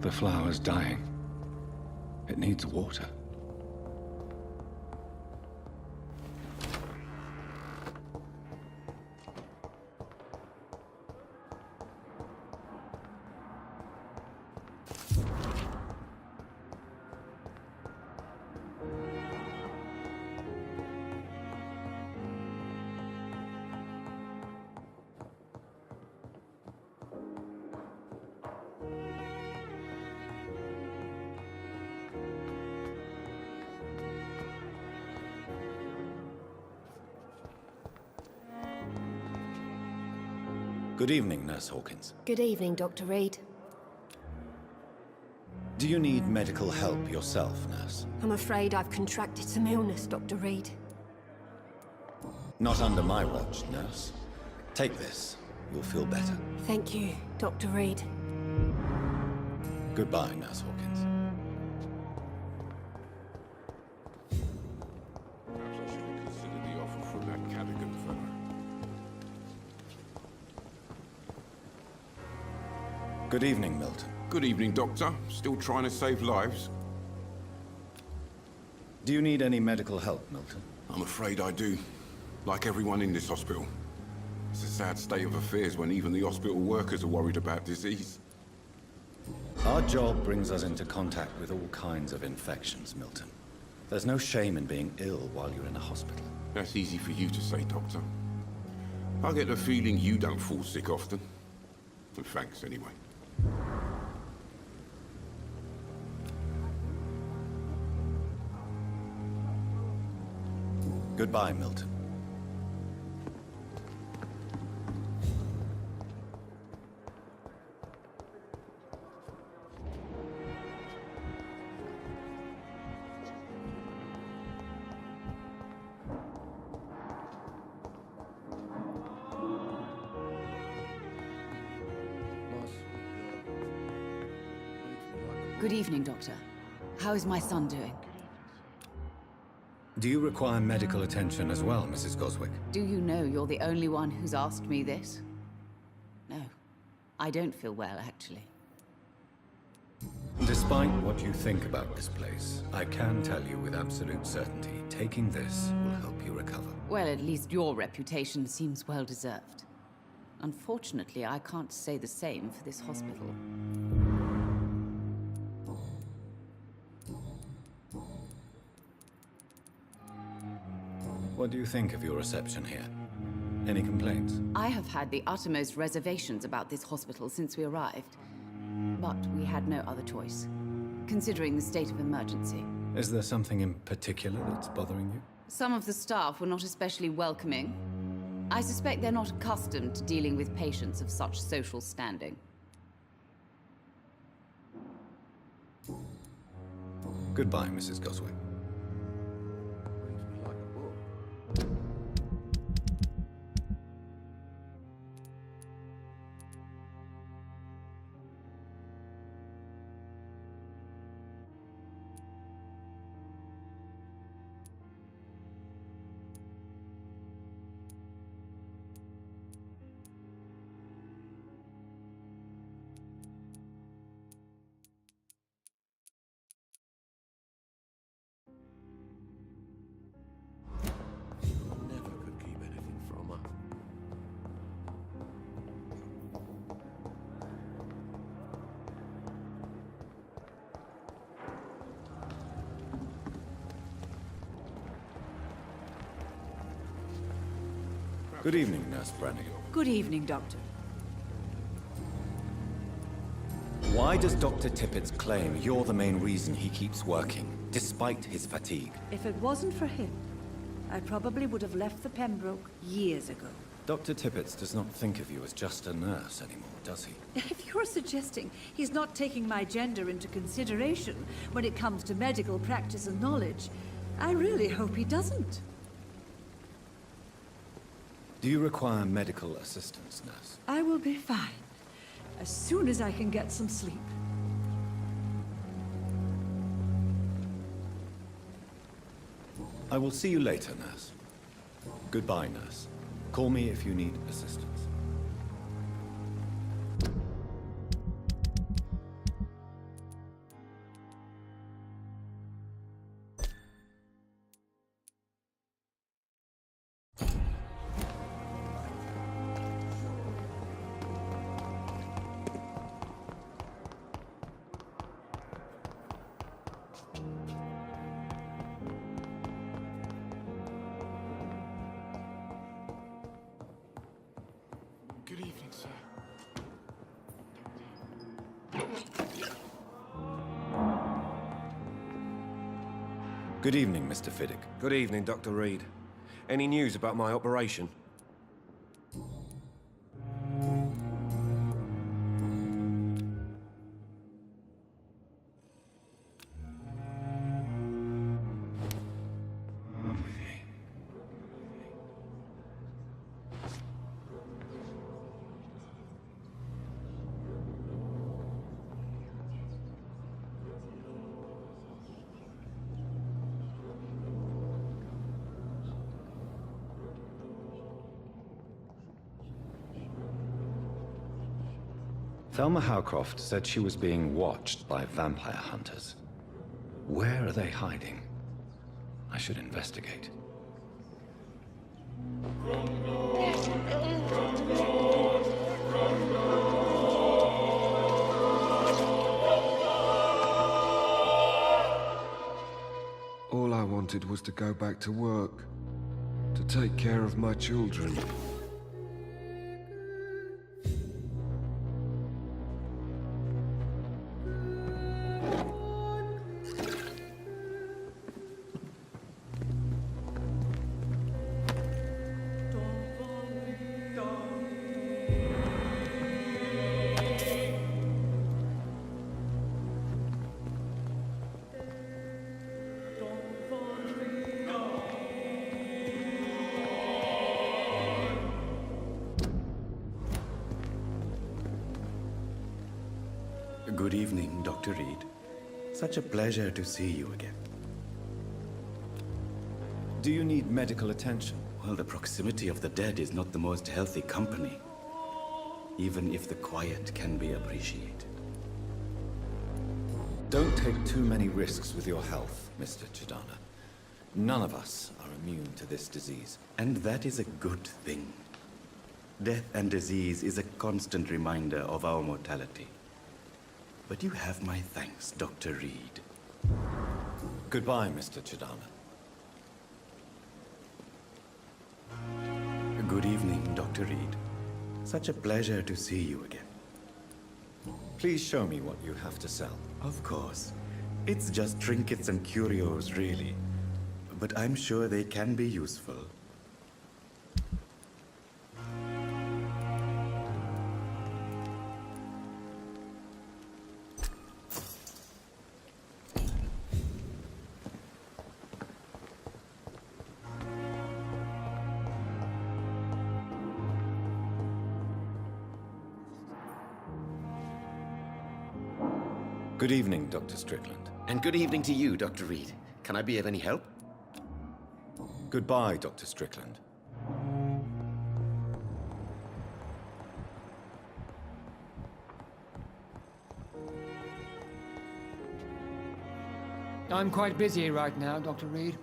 The flower's dying. It needs water. Good evening, Nurse Hawkins. Good evening, Dr. Reed. Do you need medical help yourself, Nurse? I'm afraid I've contracted some illness, Dr. Reed. Not under my watch, Nurse. Take this. You'll feel better. Thank you, Dr. Reed. Goodbye, Nurse Hawkins. Perhaps I should consider the offer from that Cadigan fellow. Good evening, Milton. Good evening, Doctor. Still trying to save lives? Do you need any medical help, Milton? I'm afraid I do. Like everyone in this hospital. It's a sad state of affairs when even the hospital workers are worried about disease. Our job brings us into contact with all kinds of infections, Milton. There's no shame in being ill while you're in a hospital. That's easy for you to say, Doctor. I get the feeling you don't fall sick often. And thanks, anyway. Goodbye, Milton. Good evening, Doctor. How is my son doing? Do you require medical attention as well, Mrs. Goswick? Do you know you're the only one who's asked me this? No. I don't feel well, actually. Despite what you think about this place, I can tell you with absolute certainty, taking this will help you recover. Well, at least your reputation seems well-deserved. Unfortunately, I can't say the same for this hospital. What do you think of your reception here? Any complaints? I have had the uttermost reservations about this hospital since we arrived. But we had no other choice, considering the state of emergency. Is there something in particular that's bothering you? Some of the staff were not especially welcoming. I suspect they're not accustomed to dealing with patients of such social standing. Goodbye, Mrs. Goswick. Good evening, Nurse Brennan. Good evening, Doctor. Why does Dr. Tippett's claim you're the main reason he keeps working, despite his fatigue? If it wasn't for him, I probably would have left the Pembroke years ago. Dr. Tippett does not think of you as just a nurse anymore, does he? If you're suggesting he's not taking my gender into consideration when it comes to medical practice and knowledge, I really hope he doesn't. Do you require medical assistance, nurse? I will be fine, as soon as I can get some sleep. I will see you later, nurse. Goodbye, nurse. Call me if you need assistance. Good evening, Mr. Fiddick. Good evening, Dr. Reed. Any news about my operation? Thelma Howcroft said she was being watched by vampire hunters. Where are they hiding? I should investigate. All I wanted was to go back to work, to take care of my children. Good evening, Dr. Reed. Such a pleasure to see you again. Do you need medical attention? Well, the proximity of the dead is not the most healthy company, even if the quiet can be appreciated. Don't take too many risks with your health, Mr. Chidana. None of us are immune to this disease. And that is a good thing. Death and disease is a constant reminder of our mortality. But you have my thanks, Dr. Reed. Goodbye, Mr. Chidana. Good evening, Dr. Reed. Such a pleasure to see you again. Please show me what you have to sell. Of course. It's just trinkets and curios, really. But I'm sure they can be useful. Good evening, Dr. Strickland. And good evening to you, Dr. Reed. Can I be of any help? Goodbye, Dr. Strickland. I'm quite busy right now, Dr. Reed.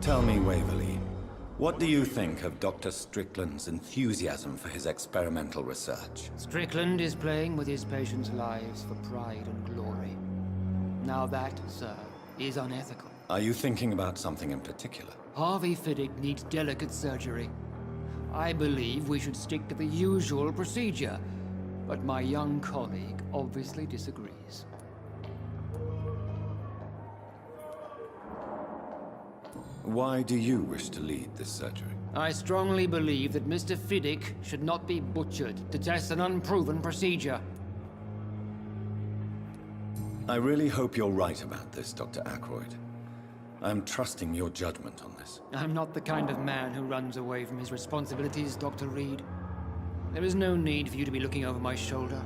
Tell me, Waverly, what do you think of Dr. Strickland's enthusiasm for his experimental research? Strickland is playing with his patients' lives for pride and glory. Now that, sir, is unethical. Are you thinking about something in particular? Harvey Fiddick needs delicate surgery. I believe we should stick to the usual procedure, but my young colleague obviously disagrees. Why do you wish to lead this surgery? I strongly believe that Mr. Fiddick should not be butchered to test an unproven procedure. I really hope you're right about this, Dr. Aykroyd. I'm trusting your judgment on this. I'm not the kind of man who runs away from his responsibilities, Dr. Reed. There is no need for you to be looking over my shoulder.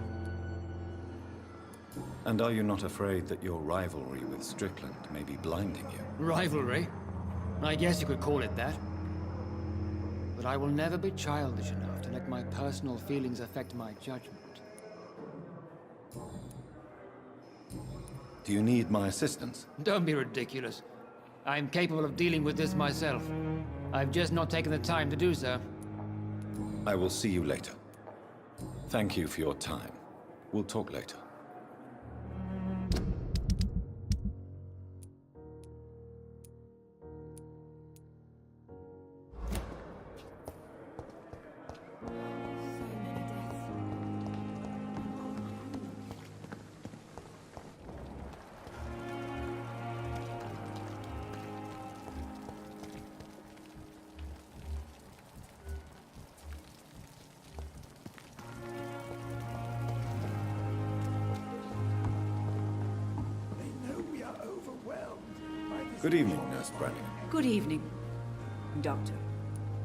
And are you not afraid that your rivalry with Strickland may be blinding you? Rivalry? I guess you could call it that. But I will never be childish enough to let my personal feelings affect my judgment. Do you need my assistance? Don't be ridiculous. I'm capable of dealing with this myself. I've just not taken the time to do so. I will see you later. Thank you for your time. We'll talk later. Good evening, Nurse Brannigan. Good evening, Doctor.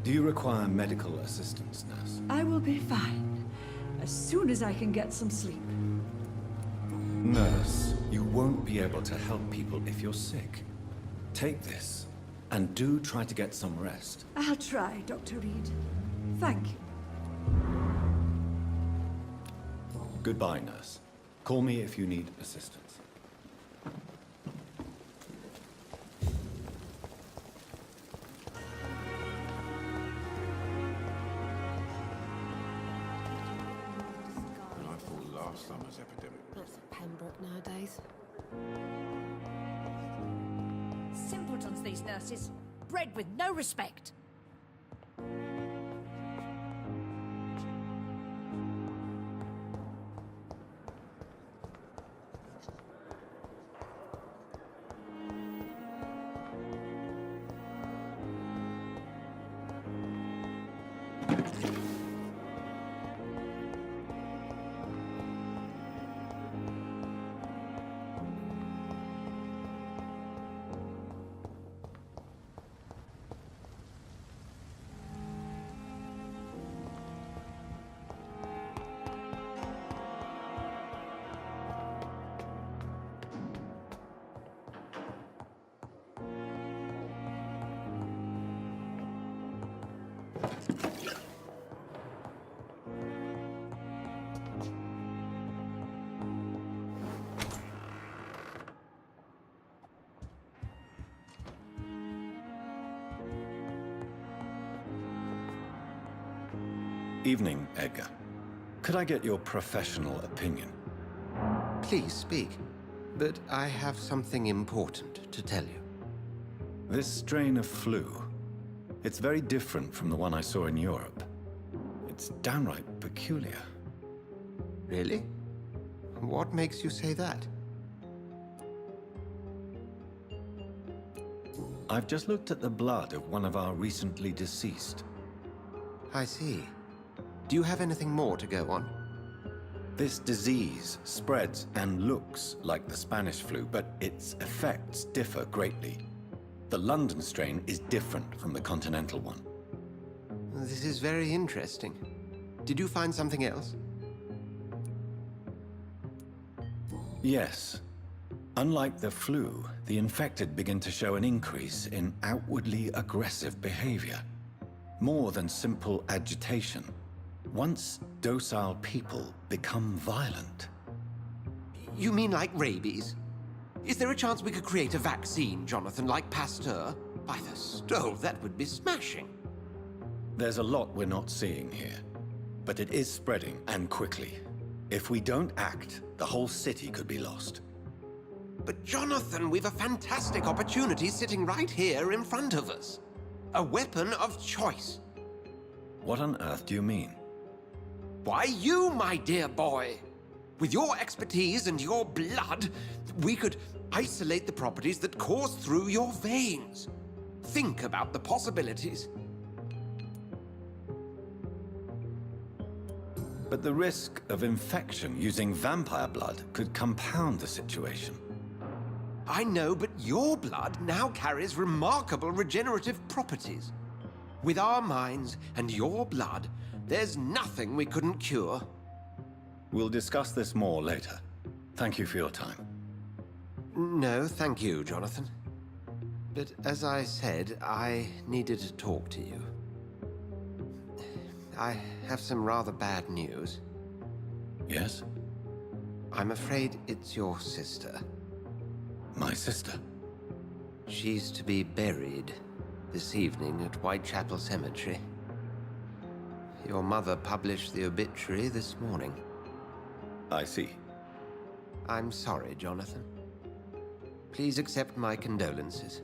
Do you require medical assistance, Nurse? I will be fine as soon as I can get some sleep. Nurse, you won't be able to help people if you're sick. Take this, and do try to get some rest. I'll try, Dr. Reed. Thank you. Goodbye, Nurse. Call me if you need assistance. I thought last summer's epidemic. That's Pembroke nowadays. Simpletons, these nurses. Bred with no respect. Evening, Edgar. Could I get your professional opinion? Please speak. But I have something important to tell you. This strain of flu, it's very different from the one I saw in Europe. It's downright peculiar. Really? What makes you say that? I've just looked at the blood of one of our recently deceased. I see. Do you have anything more to go on? This disease spreads and looks like the Spanish flu, but its effects differ greatly. The London strain is different from the continental one. This is very interesting. Did you find something else? Yes. Unlike the flu, the infected begin to show an increase in outwardly aggressive behavior. More than simple agitation. Once docile people become violent. You mean like rabies? Is there a chance we could create a vaccine, Jonathan, like Pasteur? By the stove, that would be smashing. There's a lot we're not seeing here, but it is spreading, and quickly. If we don't act, the whole city could be lost. But Jonathan, we've a fantastic opportunity sitting right here in front of us. A weapon of choice. What on earth do you mean? Why, you, my dear boy. With your expertise and your blood, we could isolate the properties that course through your veins. Think about the possibilities. But the risk of infection using vampire blood could compound the situation. I know, but your blood now carries remarkable regenerative properties. With our minds and your blood, there's nothing we couldn't cure. We'll discuss this more later. Thank you for your time. No, thank you, Jonathan. But as I said, I needed to talk to you. I have some rather bad news. Yes? I'm afraid it's your sister. My sister? She's to be buried this evening at Whitechapel Cemetery. Your mother published the obituary this morning. I see. I'm sorry, Jonathan. Please accept my condolences.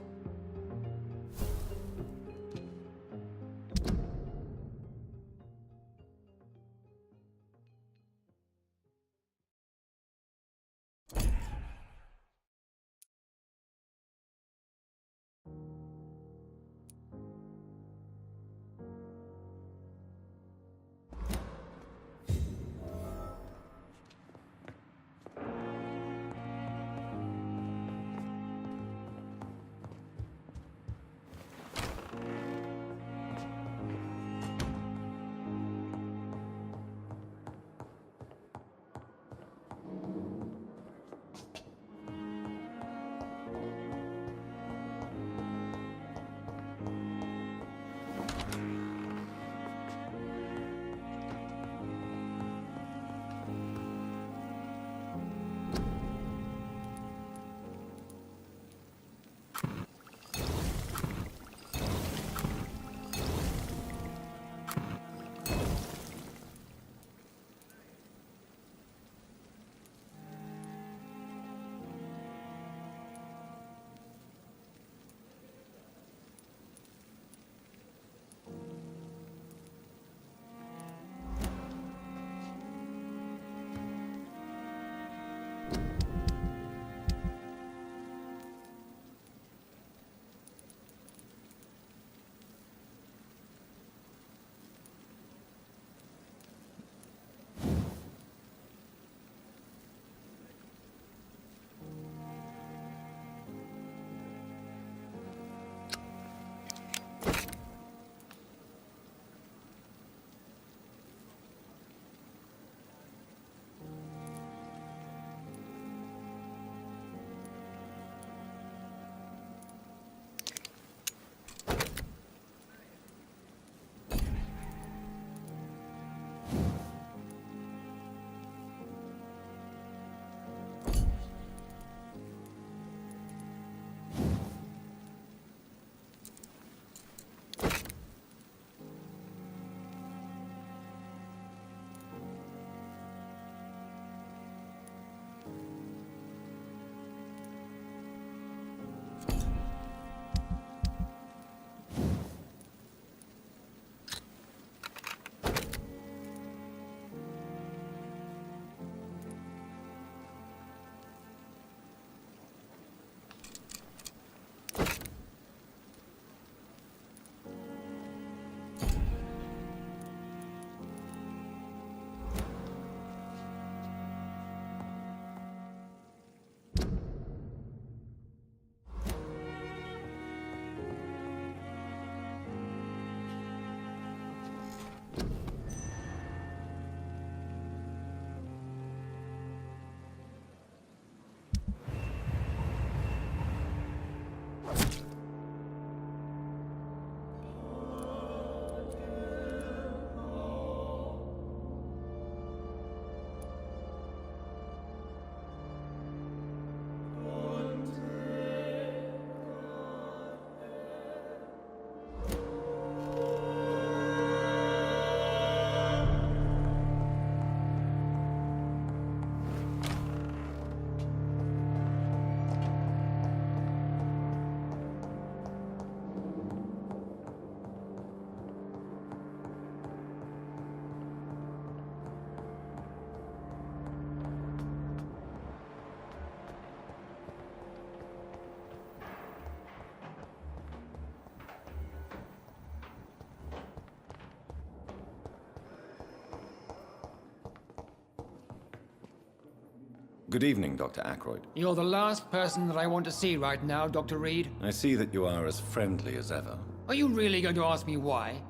Good evening, Dr. Ackroyd. You're the last person that I want to see right now, Dr. Reed. I see that you are as friendly as ever. Are you really going to ask me why?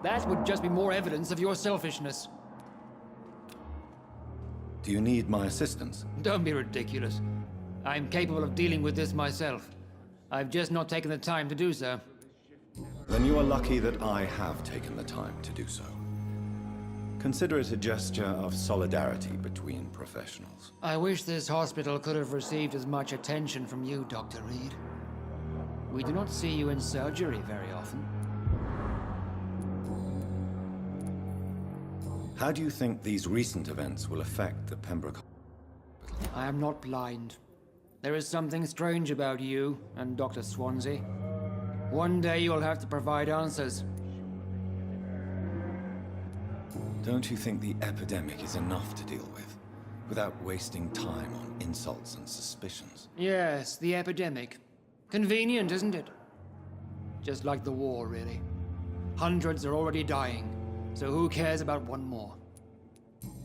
That would just be more evidence of your selfishness. Do you need my assistance? Don't be ridiculous. I'm capable of dealing with this myself. I've just not taken the time to do so. Then you are lucky that I have taken the time to do so. Consider it a gesture of solidarity between professionals. I wish this hospital could have received as much attention from you, Dr. Reed. We do not see you in surgery very often. How do you think these recent events will affect the Pembroke? I am not blind. There is something strange about you and Dr. Swansea. One day you'll have to provide answers. Don't you think the epidemic is enough to deal with, without wasting time on insults and suspicions? Yes, the epidemic. Convenient, isn't it? Just like the war, really. Hundreds are already dying, so who cares about one more?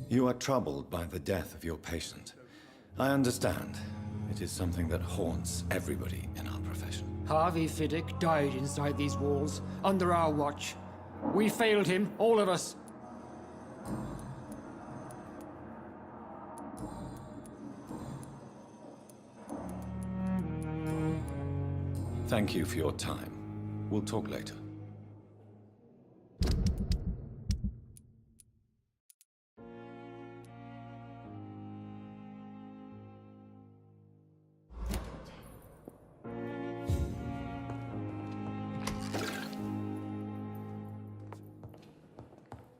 You are troubled by the death of your patient. I understand. It is something that haunts everybody in our profession. Harvey Fiddick died inside these walls, under our watch. We failed him, all of us. Thank you for your time. We'll talk later.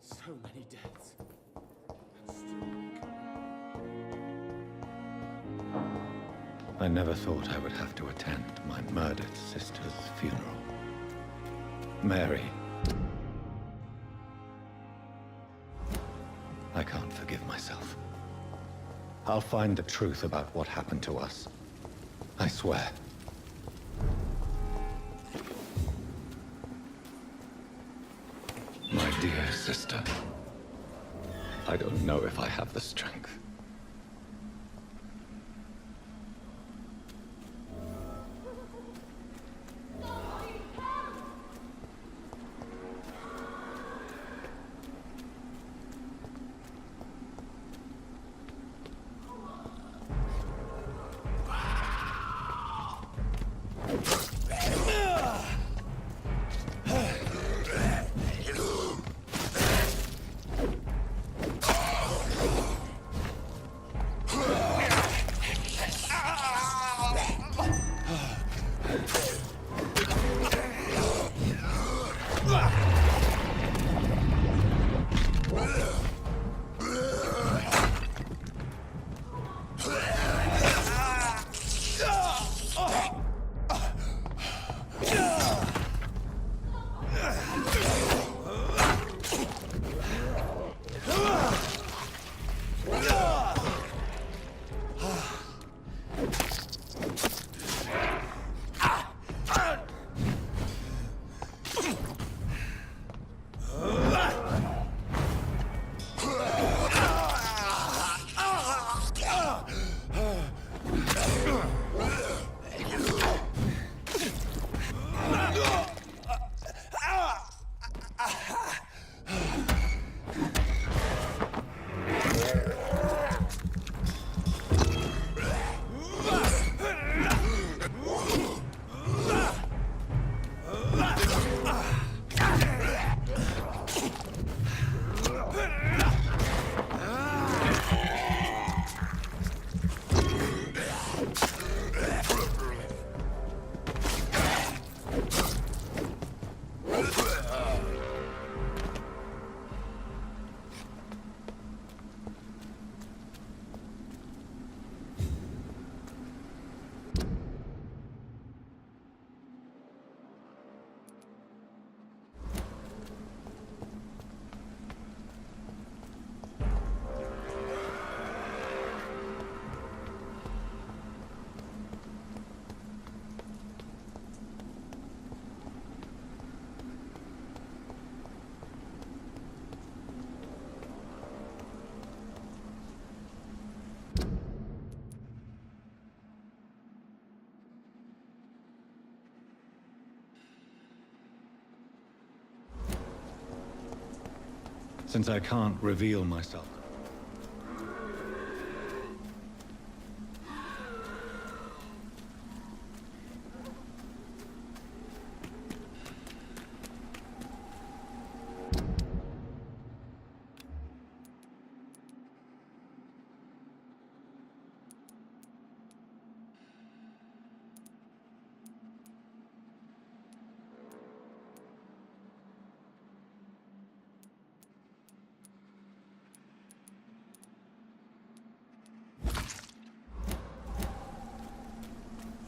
So many deaths. I never thought I would have to attend my murdered sister's funeral. Mary. I can't forgive myself. I'll find the truth about what happened to us. I swear. My dear sister. I don't know if I have the strength. since I can't reveal myself.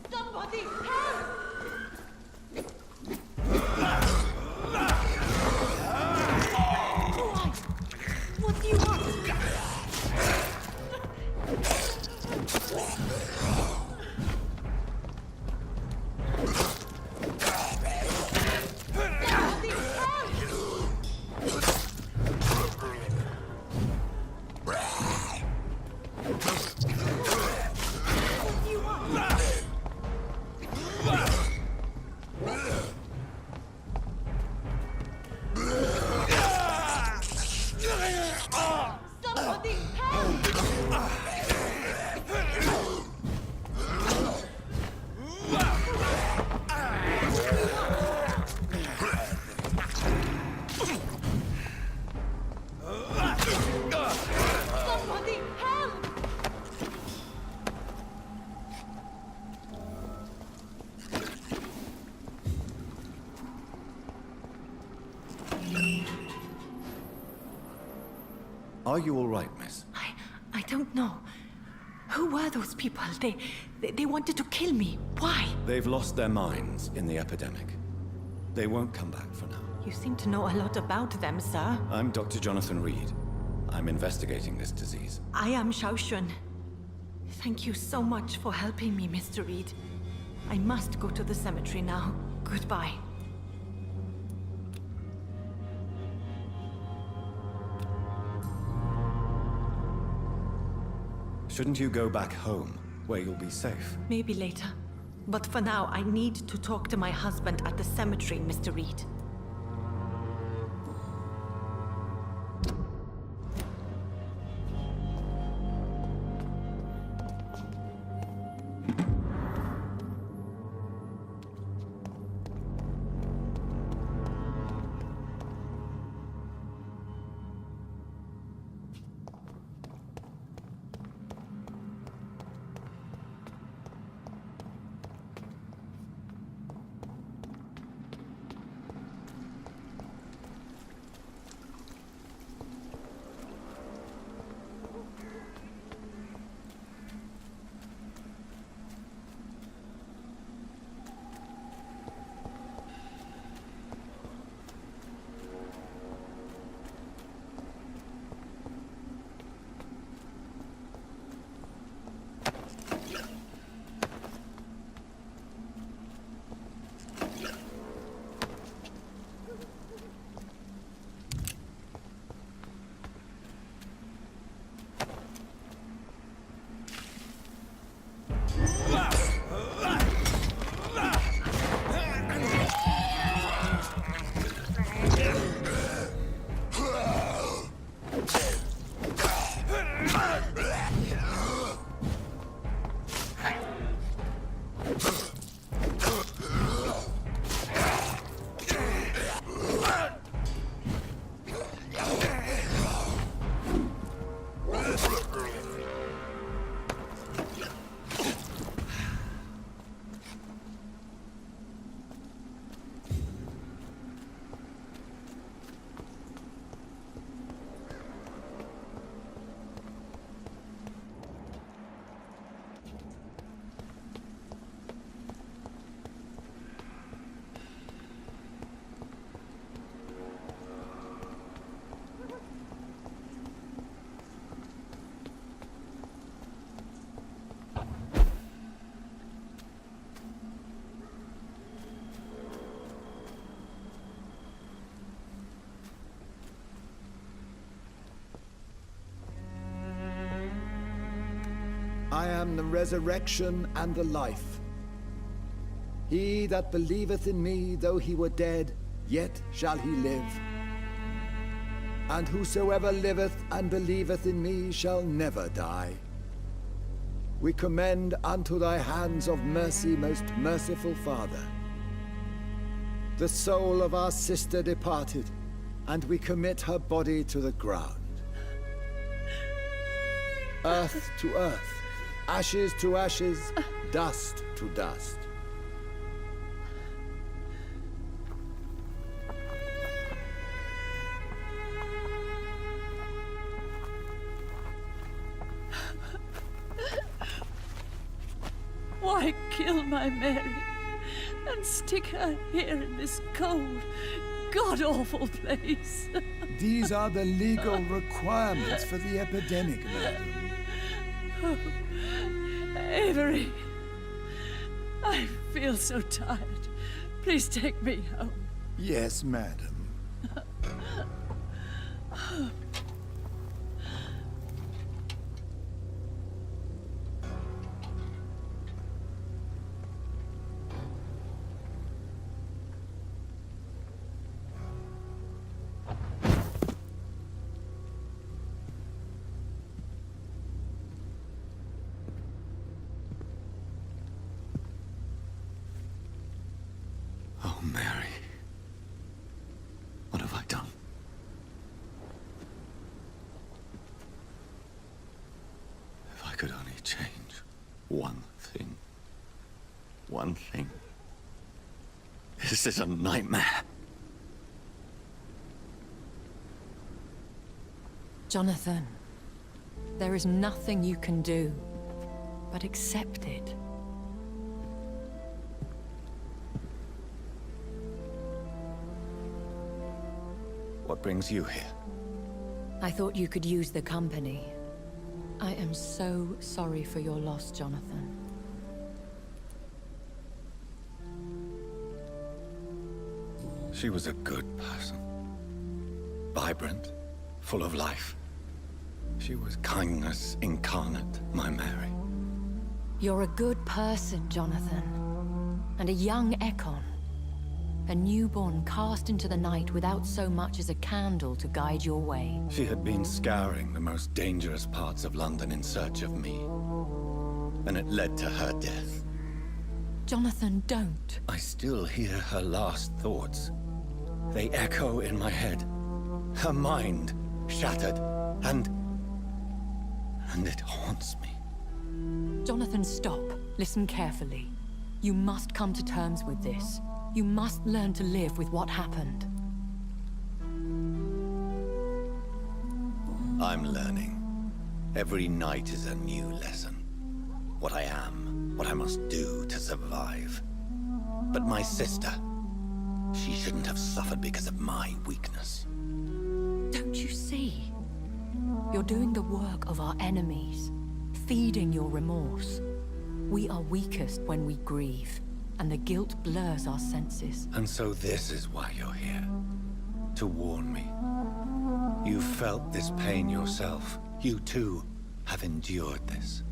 Somebody help! What do you want? Somebody What do you want? Somebody help! Somebody help! Are you all right, miss? I don't know. Who were those people? They wanted to kill me. Why? They've lost their minds in the epidemic. They won't come back for now. You seem to know a lot about them, sir. I'm Dr. Jonathan Reed. I'm investigating this disease. I am Xiaoxun. Thank you so much for helping me, Mr. Reed. I must go to the cemetery now. Goodbye. Shouldn't you go back home, where you'll be safe? Maybe later. But for now, I need to talk to my husband at the cemetery, Mr. Reed. I am the resurrection and the life. He that believeth in me, though he were dead, yet shall he live. and whosoever liveth and believeth in me shall never die. We commend unto thy hands of mercy, most merciful Father, the soul of our sister departed, and we commit her body to the ground. Earth to earth, ashes to ashes, dust to dust. Why kill my Mary and stick her here in this cold, god-awful place? These are the legal requirements for the epidemic, madam. Oh, Avery, I feel so tired. Please take me home. Yes, madam. Oh, Mary. What have I done? If I could only change one thing. One thing. This is a nightmare. Jonathan, there is nothing you can do but accept it. What brings you here? I thought you could use the company. I am so sorry for your loss, Jonathan. She was a good person. Vibrant, full of life. She was kindness incarnate, my Mary. You're a good person, Jonathan. And a young Ekon. A newborn cast into the night without so much as a candle to guide your way. She had been scouring the most dangerous parts of London in search of me. And it led to her death. Jonathan, don't. I still hear her last thoughts. They echo in my head. Her mind shattered, and it haunts me. Jonathan, stop. Listen carefully. You must come to terms with this. You must learn to live with what happened. I'm learning. Every night is a new lesson. What I am, what I must do to survive. But my sister, she shouldn't have suffered because of my weakness. Don't you see? You're doing the work of our enemies, feeding your remorse. We are weakest when we grieve, and the guilt blurs our senses. And so this is why you're here. To warn me. You felt this pain yourself. You too have endured this.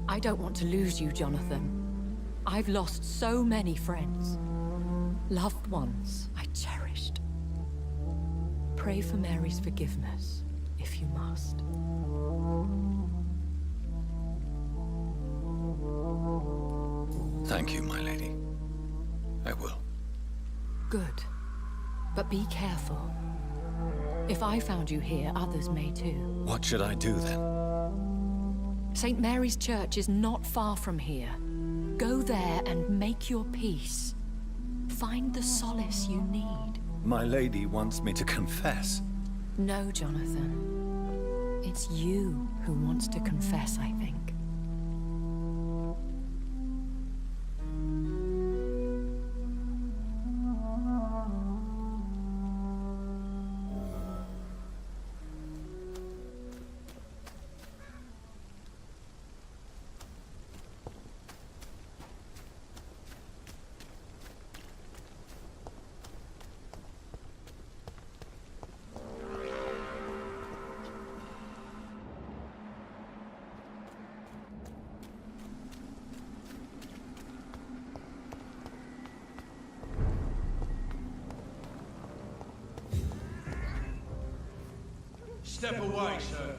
I don't want to lose you, Jonathan. I've lost so many friends. Loved ones I cherished. Pray for Mary's forgiveness, if you must. Thank you, my lady. I will. Good. But be careful. If I found you here, others may too. What should I do then? St. Mary's Church is not far from here. Go there and make your peace. Find the solace you need. My lady wants me to confess. No, Jonathan. It's you who wants to confess, I think. Step away, sir.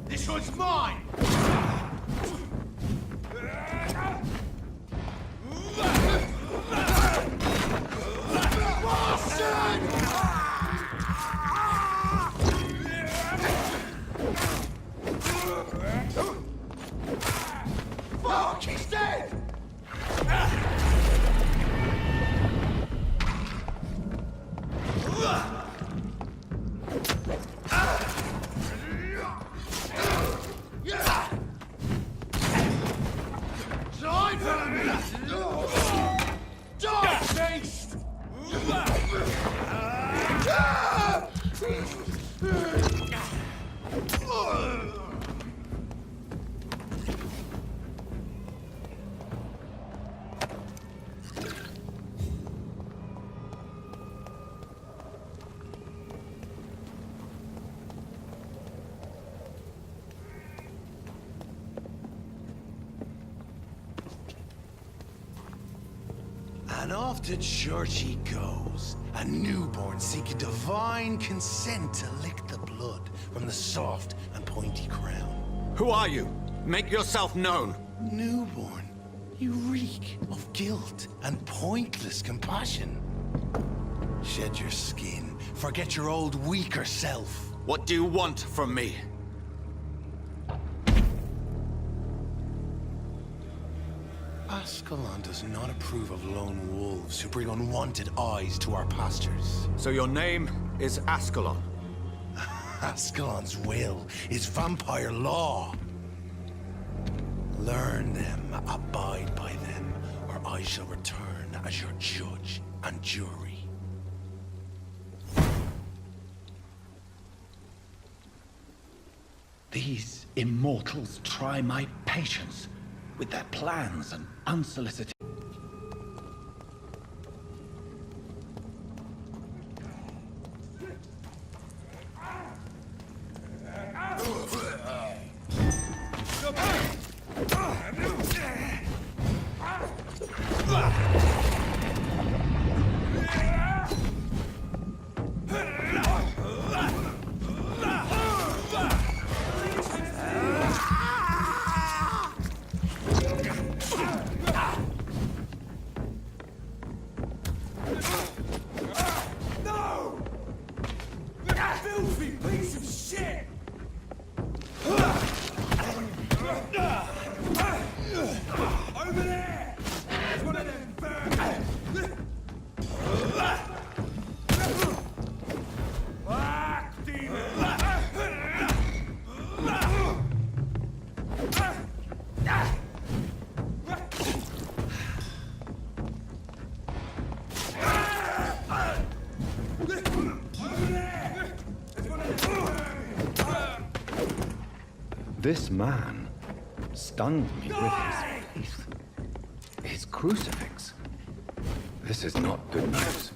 This one's mine! Fuck, he's dead! And off to church he goes, a newborn seeking divine consent to lick the blood from the soft and pointy crown. Who are you? Make yourself known. Newborn, you reek of guilt and pointless compassion. Shed your skin, forget your old weaker self. What do you want from me? Ascalon does not approve of lone wolves who bring unwanted eyes to our pastures. So your name is Ascalon? Ascalon's will is vampire law. Learn them, abide by them, or I shall return as your judge and jury. These immortals try my patience with their plans and unsolicited... This man stunned me with his faith. His crucifix. This is not good news.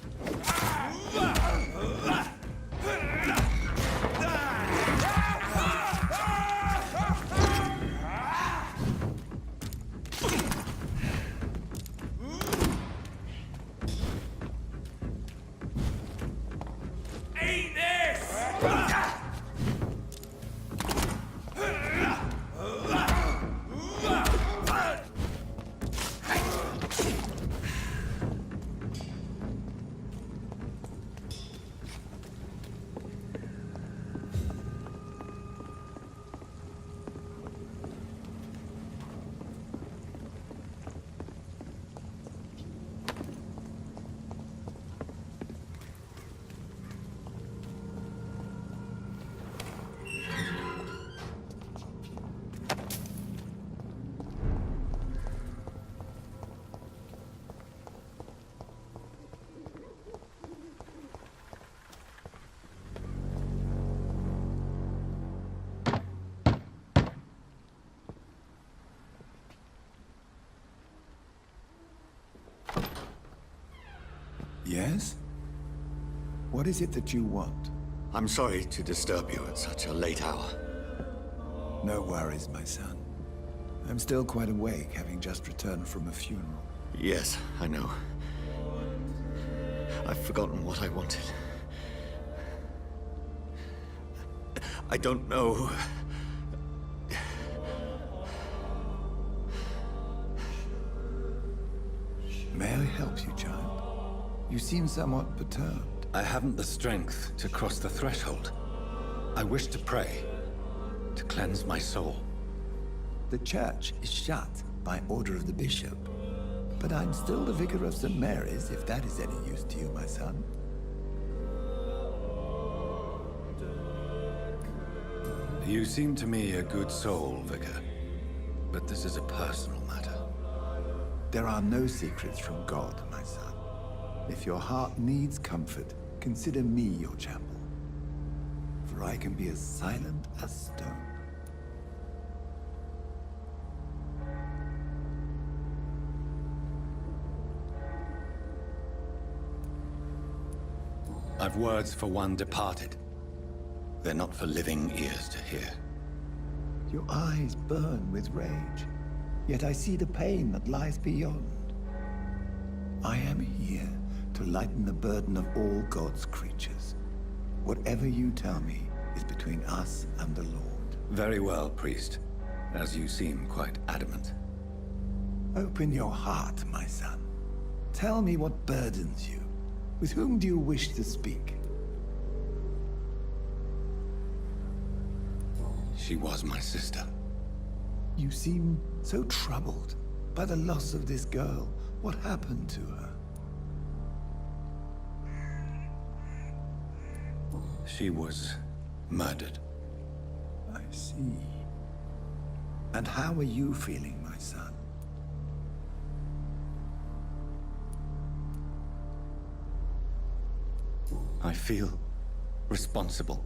Yes? What is it that you want? I'm sorry to disturb you at such a late hour. No worries, my son. I'm still quite awake, having just returned from a funeral. Yes, I know. I've forgotten what I wanted. I don't know. May I help you, child? You seem somewhat perturbed. I haven't the strength to cross the threshold. I wish to pray, to cleanse my soul. The church is shut by order of the bishop. But I'm still the vicar of St. Mary's, if that is any use to you, my son. You seem to me a good soul, Vicar. But this is a personal matter. There are no secrets from God, my son. If your heart needs comfort, consider me your chapel. For I can be as silent as stone. I've words for one departed. They're not for living ears to hear. Your eyes burn with rage, yet I see the pain that lies beyond. I am here to lighten the burden of all God's creatures. Whatever you tell me is between us and the Lord. Very well, priest, as you seem quite adamant. Open your heart, my son. Tell me what burdens you. With whom do you wish to speak? She was my sister. You seem so troubled by the loss of this girl. What happened to her? She was murdered. I see. And how are you feeling, my son? I feel responsible.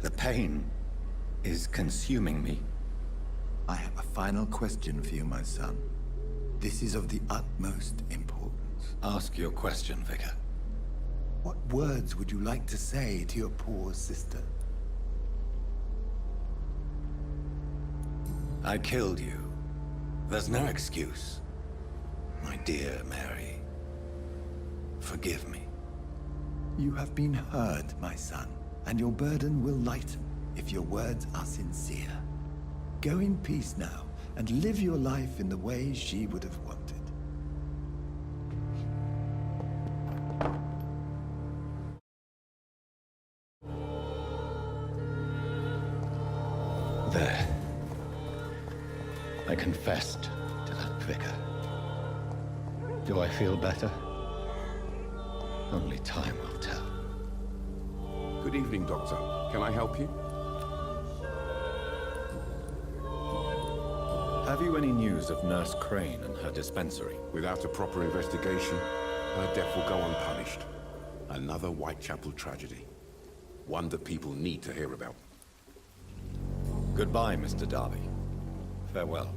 The pain is consuming me. I have a final question for you, my son. This is of the utmost importance. Ask your question, Vicar. What words would you like to say to your poor sister? I killed you. There's no excuse. My dear Mary, forgive me. You have been heard, my son, and your burden will lighten if your words are sincere. Go in peace now, and live your life in the way she would have wanted. There. I confessed to that vicar. Do I feel better? Only time will tell. Good evening, Doctor. Can I help you? Have you any news of Nurse Crane and her dispensary? Without a proper investigation, her death will go unpunished. Another Whitechapel tragedy. One that people need to hear about. Goodbye, Mr. Darby. Farewell.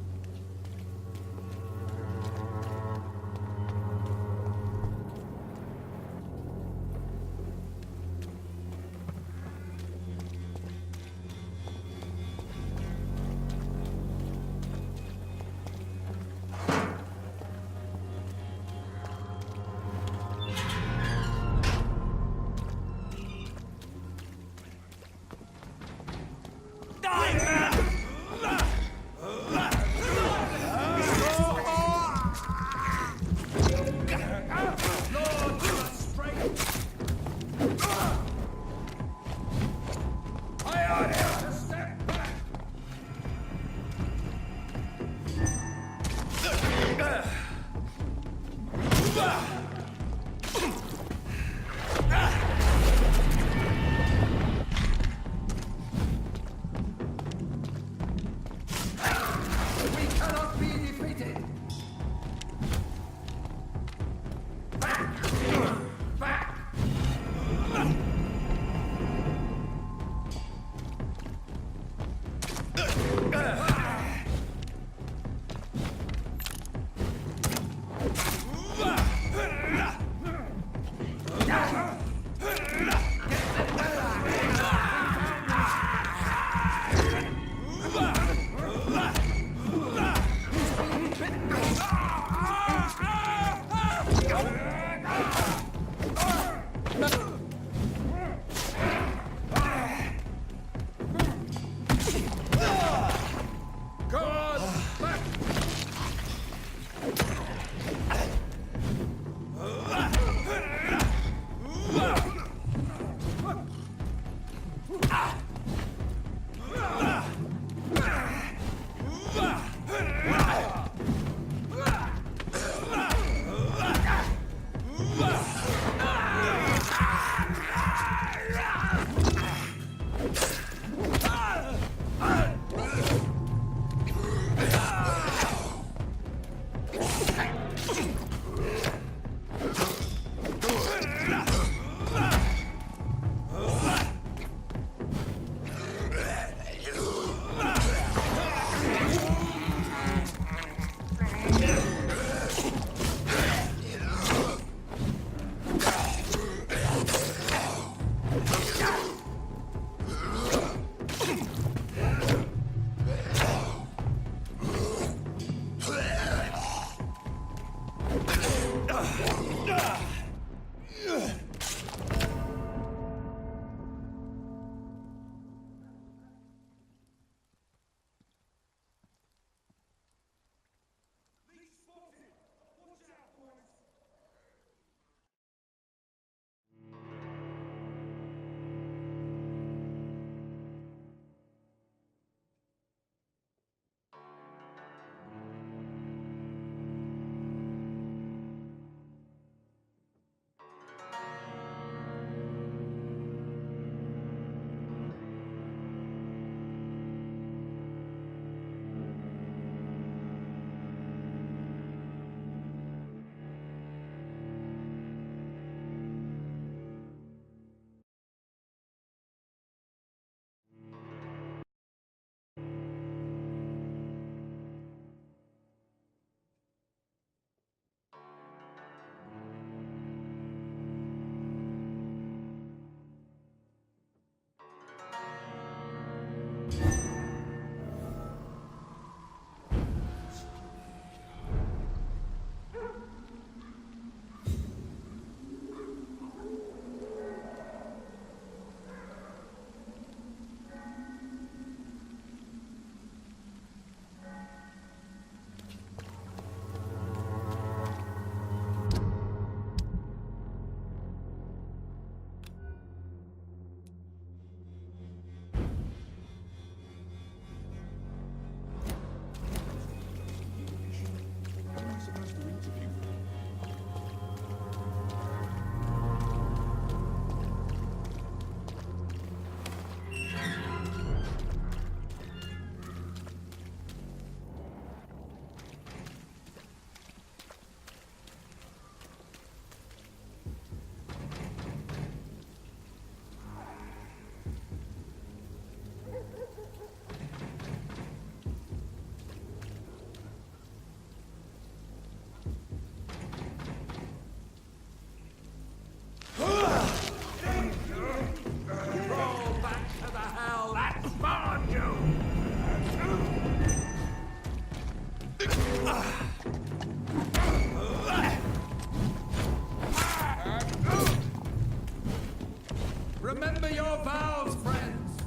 Remember your vows, friends!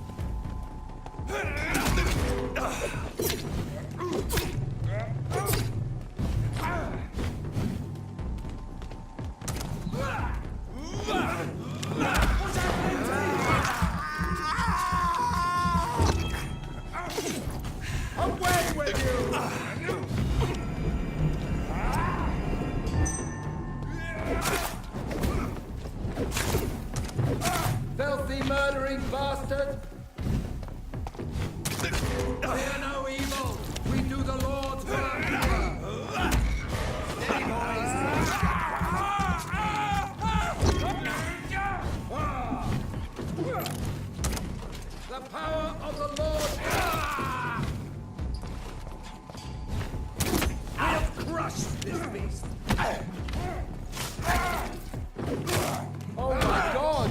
Away with you! Filthy murdering bastard! Fear no evil! We do the Lord's work here! Steady, boys! The power of the Lord! I'll crush this beast! Oh my God!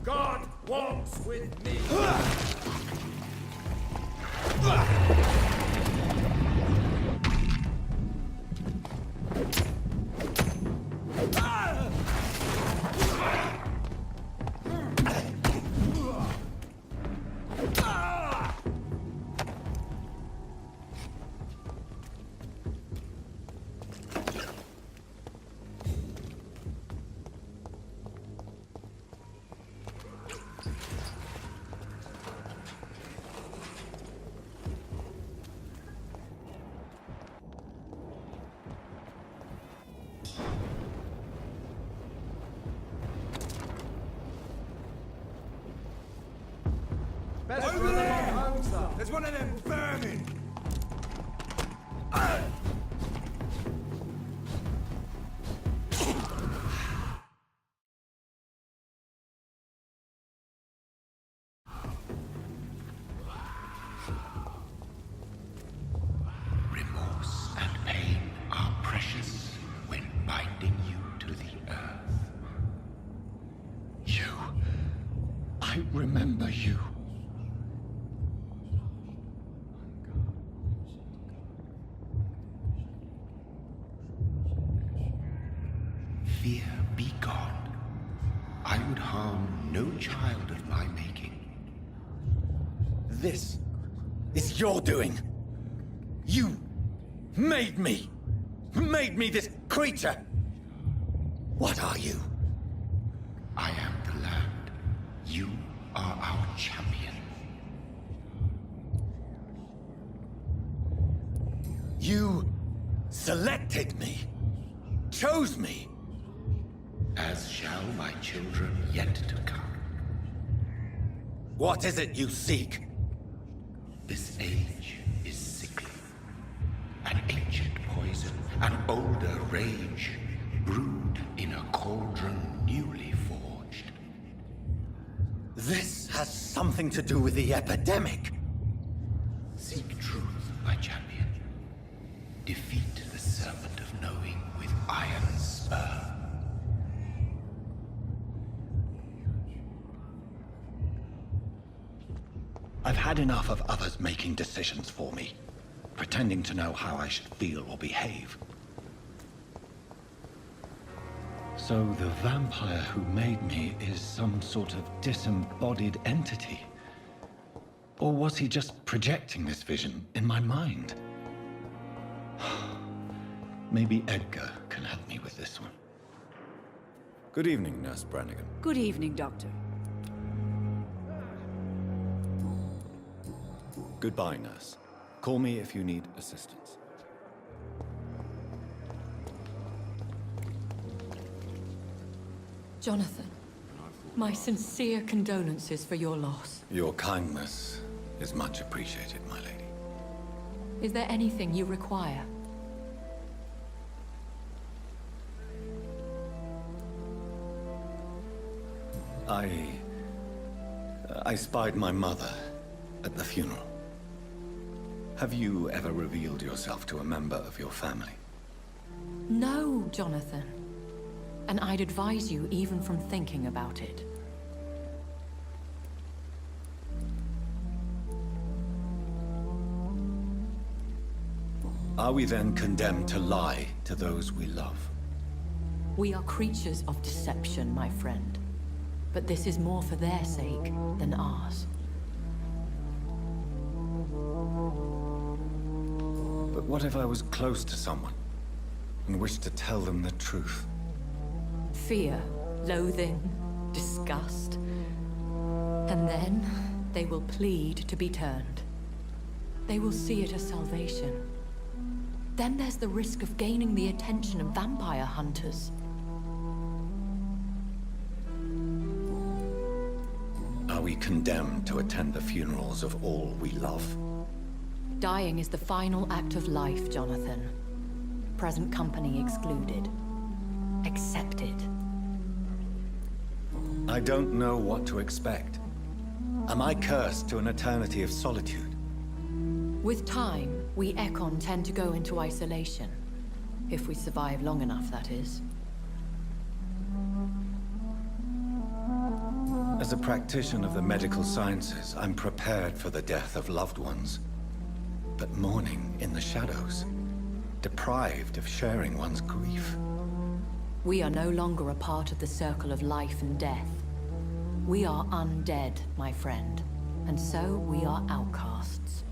God walks with me! Over there! There's one of them vermin! Remorse and pain are precious when binding you to the earth. You. I remember you. Fear be gone. I would harm no child of my making. This is your doing. You made me. Made me this creature. What are you? I am the land. You are our champion. You selected me. Chose me. As shall my children yet to come. What is it you seek? This age is sickly. An ancient poison, an older rage, brewed in a cauldron newly forged. This has something to do with the epidemic. Seek truth, my champion. Defeat the serpent of knowing with iron spur. I've had enough of others making decisions for me, pretending to know how I should feel or behave. So the vampire who made me is some sort of disembodied entity? Or was he just projecting this vision in my mind? Maybe Edgar can help me with this one. Good evening, Nurse Brannigan. Good evening, Doctor. Goodbye, Nurse. Call me if you need assistance. Jonathan, my sincere condolences for your loss. Your kindness is much appreciated, my lady. Is there anything you require? I spied my mother at the funeral. Have you ever revealed yourself to a member of your family? No, Jonathan. And I'd advise you even from thinking about it. Are we then condemned to lie to those we love? We are creatures of deception, my friend. But this is more for their sake than ours. But what if I was close to someone and wished to tell them the truth? Fear, loathing, disgust. And then they will plead to be turned. They will see it as salvation. Then there's the risk of gaining the attention of vampire hunters. Are we condemned to attend the funerals of all we love? Dying is the final act of life, Jonathan. Present company excluded. Accepted. I don't know what to expect. Am I cursed to an eternity of solitude? With time, we Ekon tend to go into isolation. If we survive long enough, that is. As a practitioner of the medical sciences, I'm prepared for the death of loved ones. But mourning in the shadows, deprived of sharing one's grief. We are no longer a part of the circle of life and death. We are undead, my friend. And so we are outcasts.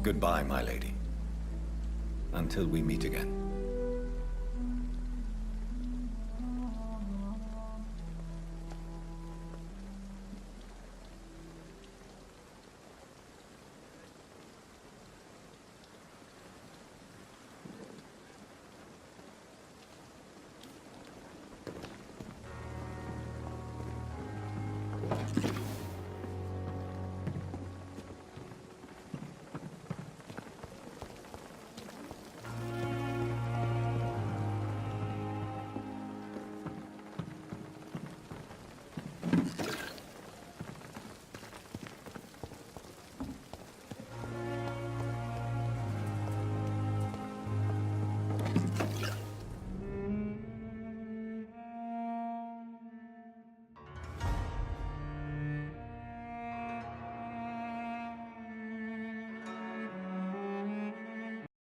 Goodbye, my lady. Until we meet again.